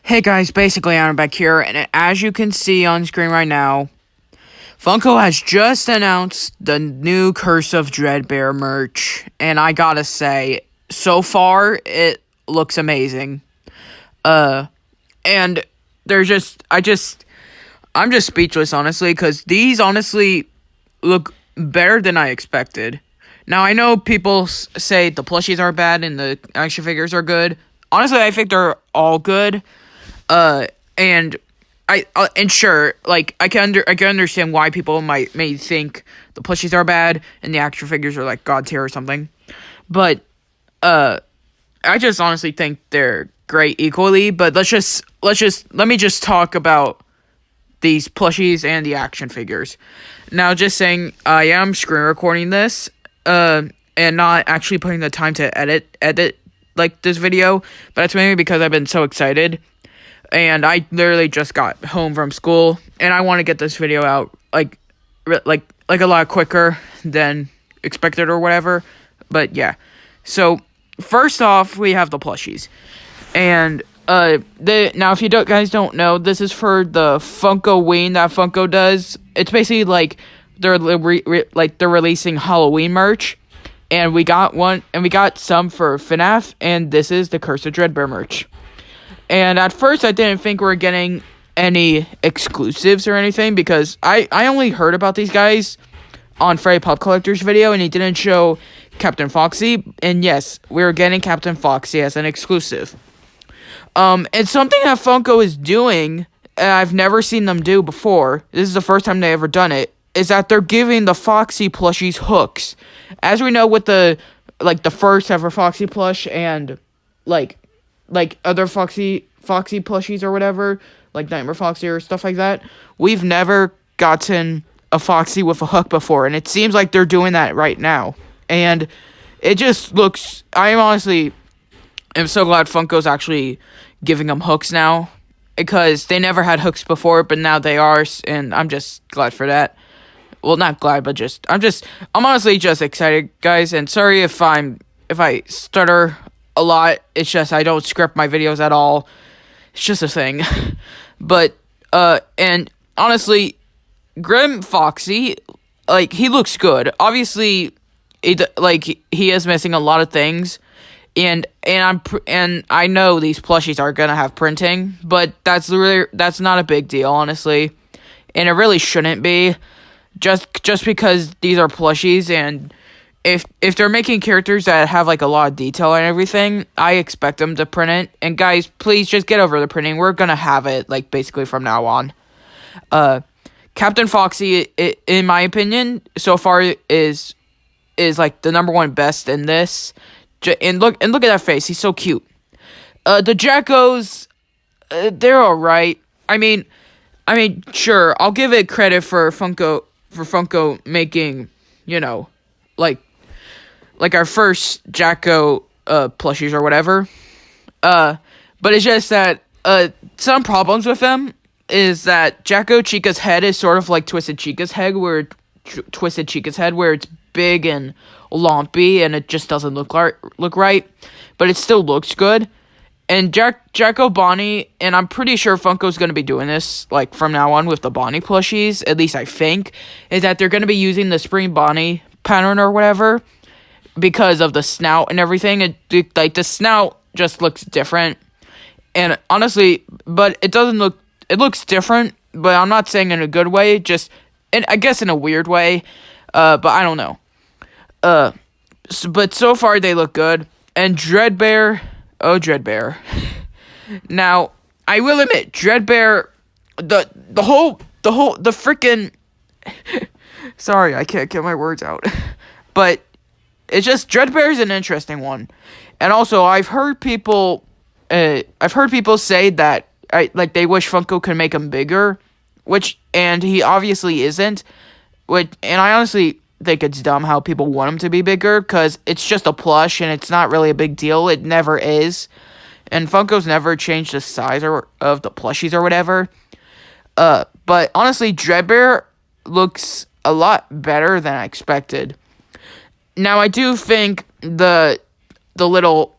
Hey guys, basically I'm back here, and as you can see on screen right now, Funko has just announced the new Curse of Dreadbear merch, and I gotta say, so far, it looks amazing. And I'm just speechless, honestly, because these honestly look better than I expected. Now, I know people say the plushies are bad and the action figures are good. Honestly, I think they're all good. And and sure, like I can understand why people may think the plushies are bad and the action figures are like god tier or something, but I just honestly think they're great equally. But let me just talk about these plushies and the action figures. Now, just saying, I am screen recording this, and not actually putting the time to edit like this video, but it's mainly because I've been so excited. And I literally just got home from school, and I want to get this video out like a lot quicker than expected or whatever. But yeah, so first off, we have the plushies, and now if you guys don't know, this is for the Funko Ween that Funko does. It's basically like they're releasing Halloween merch, and we got some for FNAF, and this is the Curse of Dreadbear merch. And at first, I didn't think we were getting any exclusives or anything, because I only heard about these guys on Freddy Pop Collector's video, and he didn't show Captain Foxy. And yes, we were getting Captain Foxy as an exclusive. And something that Funko is doing, and I've never seen them do before, this is the first time they ever done it, is that they're giving the Foxy plushies hooks. As we know with the first ever Foxy plush and, like other Foxy plushies or whatever, like Nightmare Foxy or stuff like that, we've never gotten a Foxy with a hook before, and it seems like they're doing that right now. And it just looks, I'm so glad Funko's actually giving them hooks now, because they never had hooks before, but now they are, and I'm just glad for that. Well, not glad, but I'm honestly just excited, guys, and sorry if I stutter a lot. It's just I don't script my videos at all. It's just a thing. But and honestly, Grim Foxy, like, he looks good. Obviously, he is missing a lot of things, and I know these plushies are gonna have printing, but that's not a big deal, honestly, and it really shouldn't be. Just because these are plushies, and if they're making characters that have like a lot of detail and everything, I expect them to print it. And guys, please just get over the printing. We're gonna have it like basically from now on. Captain Foxy, in my opinion, so far is like the number one best in this. And look at that face. He's so cute. The Jackos, they're all right. I mean, sure, I'll give it credit for Funko making, like our first Jacko plushies or whatever. But it's just that some problems with them is that Jacko Chica's head is sort of like Twisted Chica's head, where it's big and lumpy, and it just doesn't look right, but it still looks good. And Jacko Bonnie, and I'm pretty sure Funko's going to be doing this like from now on with the Bonnie plushies, at least I think, is that they're going to be using the Spring Bonnie pattern or whatever, because of the snout and everything. Like the snout just looks different, and honestly, but it looks different, but I'm not saying in a good way, I guess in a weird way, but I don't know. But so far they look good. And Dreadbear, now I will admit, Dreadbear, the freaking sorry, I can't get my words out, but it's just, Dreadbear is an interesting one. And also, I've heard people say that they wish Funko could make him bigger, and he obviously isn't. And I honestly think it's dumb how people want him to be bigger, because it's just a plush and it's not really a big deal. It never is. And Funko's never changed the size of the plushies or whatever. But honestly, Dreadbear looks a lot better than I expected. Now, I do think the little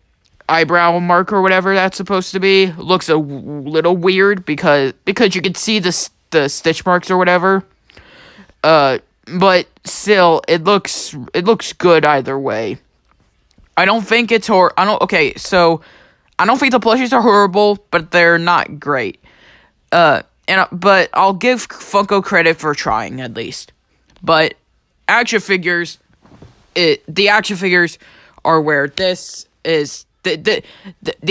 eyebrow mark or whatever that's supposed to be looks a little weird because you can see the stitch marks or whatever. But still, it looks good either way. I don't think it's okay, so I don't think the plushies are horrible, but they're not great. But I'll give Funko credit for trying at least. But action figures, the action figures are where this is. The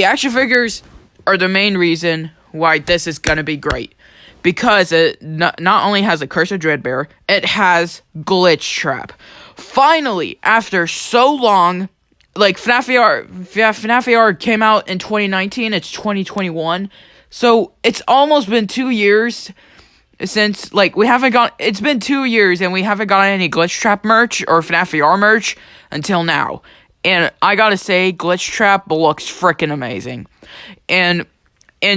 action figures are the main reason why this is gonna be great, because it not only has a Curse of Dreadbear, it has Glitch Trap. Finally, after so long, like FNAF VR came out in 2019. It's 2021, so it's almost been 2 years since it's been 2 years and we haven't gotten any Glitch Trap merch or FNAF VR merch until now. And I gotta say, Glitch Trap looks freaking amazing. And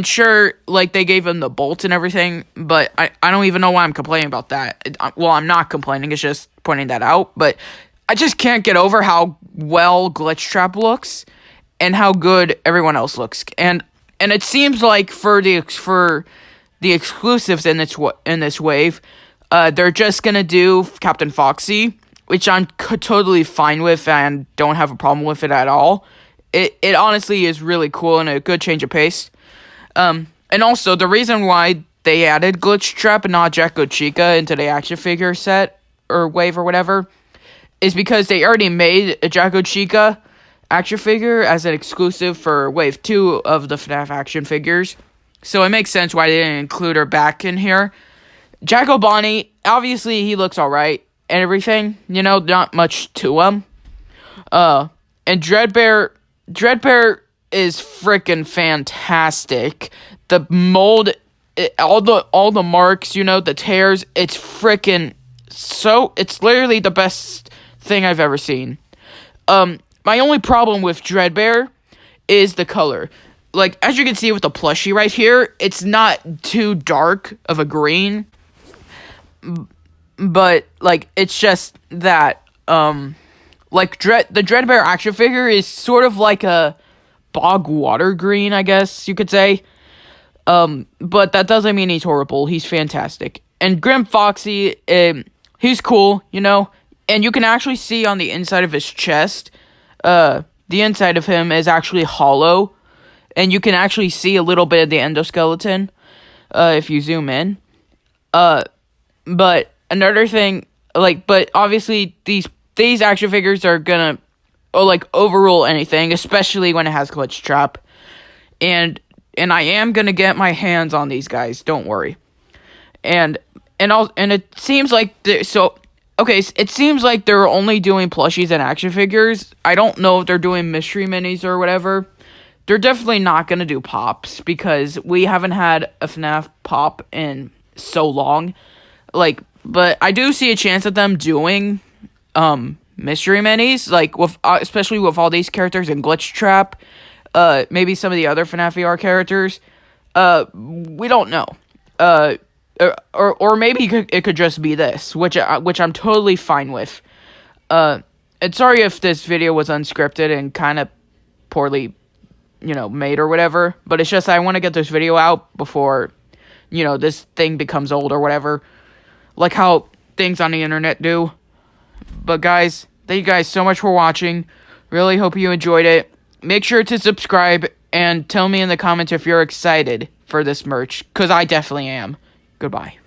sure, like, they gave him the bolts and everything, but I don't even know why I'm complaining about that. Well, I'm not complaining, it's just pointing that out, but I just can't get over how well Glitch Trap looks and how good everyone else looks. And it seems like for the exclusives in this wave, they're just gonna do Captain Foxy, which I'm totally fine with and don't have a problem with it at all. It honestly is really cool and a good change of pace. And also, the reason why they added Glitch Trap and not Jacko Chica into the action figure set or wave or whatever is because they already made a Jacko Chica action figure as an exclusive for wave 2 of the FNAF action figures. So it makes sense why they didn't include her back in here. Jacko Bonnie, obviously he looks alright and everything, not much to him. And Dreadbear is freaking fantastic. The mold, all the marks, the tears, it's freaking it's literally the best thing I've ever seen. My only problem with Dreadbear is the color. Like, as you can see with the plushie right here, it's not too dark of a green, but, like, it's just that, like, the Dreadbear action figure is sort of like a bog water green, I guess you could say. But that doesn't mean he's horrible. He's fantastic. And Grim Foxy, he's cool, and you can actually see on the inside of his chest, the inside of him is actually hollow, and you can actually see a little bit of the endoskeleton, if you zoom in. But another thing, but obviously these action figures are gonna, overrule anything, especially when it has Glitch Trap. And I am gonna get my hands on these guys, don't worry. And it seems like it seems like they're only doing plushies and action figures. I don't know if they're doing mystery minis or whatever. They're definitely not gonna do pops because we haven't had a FNAF pop in so long. But I do see a chance of them doing mystery minis, especially with all these characters in Glitch Trap. Maybe some of the other FNAF VR characters. We don't know. Or maybe it could just be this, which I'm totally fine with. And sorry if this video was unscripted and kind of poorly, made or whatever. But it's just I want to get this video out before, this thing becomes old or whatever. Like how things on the internet do. But guys, thank you guys so much for watching. Really hope you enjoyed it. Make sure to subscribe and tell me in the comments if you're excited for this merch, because I definitely am. Goodbye.